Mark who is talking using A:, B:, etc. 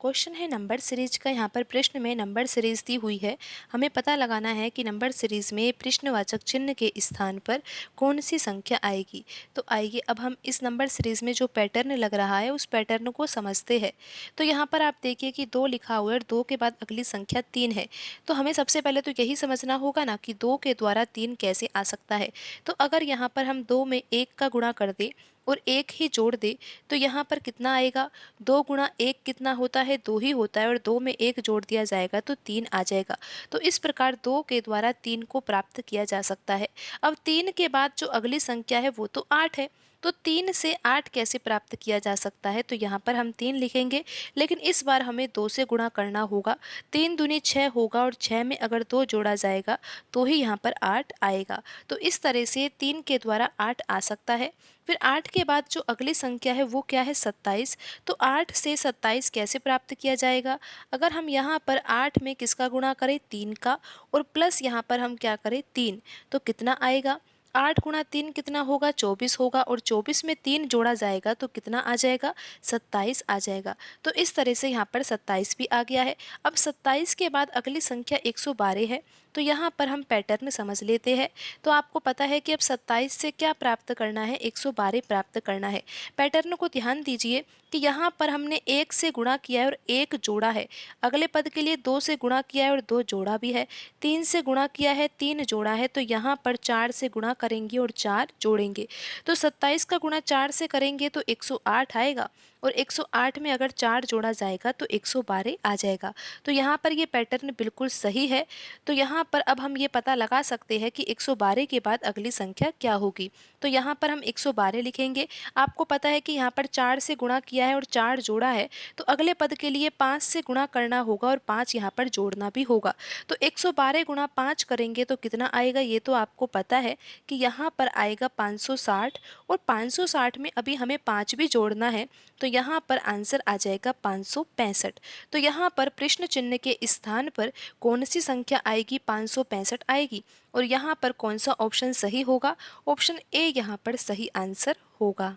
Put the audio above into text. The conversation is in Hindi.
A: क्वेश्चन है नंबर सीरीज का। यहाँ पर प्रश्न में नंबर सीरीज दी हुई है। हमें पता लगाना है कि नंबर सीरीज में प्रश्नवाचक चिन्ह के स्थान पर कौन सी संख्या आएगी। तो आइए अब हम इस नंबर सीरीज में जो पैटर्न लग रहा है उस पैटर्न को समझते हैं। तो यहाँ पर आप देखिए कि 2 लिखा हुआ है और 2 के बाद अगली संख्या 3 है। तो हमें सबसे पहले तो यही समझना होगा ना कि 2 के द्वारा 3 कैसे आ सकता है। तो अगर यहाँ पर हम 2 में 1 का गुणा कर दें और 1 ही जोड़ दे तो यहाँ पर कितना आएगा। 2 गुणा 1 कितना होता है, 2 ही होता है और 2 में 1 जोड़ दिया जाएगा तो 3 आ जाएगा। तो इस प्रकार 2 के द्वारा 3 को प्राप्त किया जा सकता है। अब 3 के बाद जो अगली संख्या है वो तो 8 है। तो 3 से 8 कैसे प्राप्त किया जा सकता है। तो यहाँ पर हम 3 लिखेंगे, लेकिन इस बार हमें 2 से गुणा करना होगा। 3 दूनी 6 होगा और 6 में अगर 2 जोड़ा जाएगा तो ही यहाँ पर 8 आएगा। तो इस तरह से 3 के द्वारा 8 आ सकता है। फिर 8 के बाद जो अगली संख्या है वो क्या है, 27। तो 8 से 27 कैसे प्राप्त किया जाएगा। अगर हम यहाँ पर 8 में किसका गुणा करें, 3 का, और प्लस यहाँ पर हम क्या करें 3, तो कितना आएगा। 8 गुणा 3 कितना होगा, 24 होगा और 24 में 3 जोड़ा जाएगा तो कितना आ जाएगा, 27 आ जाएगा। तो इस तरह से यहाँ पर 27 भी आ गया है। अब 27 के बाद अगली संख्या 112 है। तो यहाँ पर हम पैटर्न समझ लेते हैं। तो आपको पता है कि अब 27 से क्या प्राप्त करना है, 112 प्राप्त करना है। पैटर्न को ध्यान दीजिए कि यहाँ पर हमने 1 से गुणा किया है और 1 जोड़ा है। अगले पद के लिए 2 से गुणा किया है और 2 जोड़ा भी है। 3 से गुणा किया है, 3 जोड़ा है। तो यहाँ पर 4 से गुणा करेंगे और 4 जोड़ेंगे। तो 27 का गुणा 4 से करेंगे तो 108 आएगा और 108 में अगर 4 जोड़ा जाएगा तो 112 आ जाएगा। तो यहाँ पर ये पैटर्न बिल्कुल सही है। तो यहाँ पर अब हम ये पता लगा सकते हैं कि 112 के बाद अगली संख्या क्या होगी। तो यहाँ पर हम 112 लिखेंगे। आपको पता है कि यहाँ पर 4 से गुणा किया है और 4 जोड़ा है। तो अगले पद के लिए 5 से गुणा करना होगा और 5 यहाँ पर जोड़ना भी होगा। तो 112 गुणा 5 करेंगे तो कितना आएगा, ये तो आपको पता है कि यहाँ पर आएगा 560 और 560 में अभी हमें 5 भी जोड़ना है। तो यहाँ पर आंसर आ जाएगा 565। तो यहाँ पर प्रश्न चिन्ह के स्थान पर कौन सी संख्या आएगी, 565 आएगी। और यहाँ पर कौन सा ऑप्शन सही होगा, ऑप्शन ए यहाँ पर सही आंसर होगा।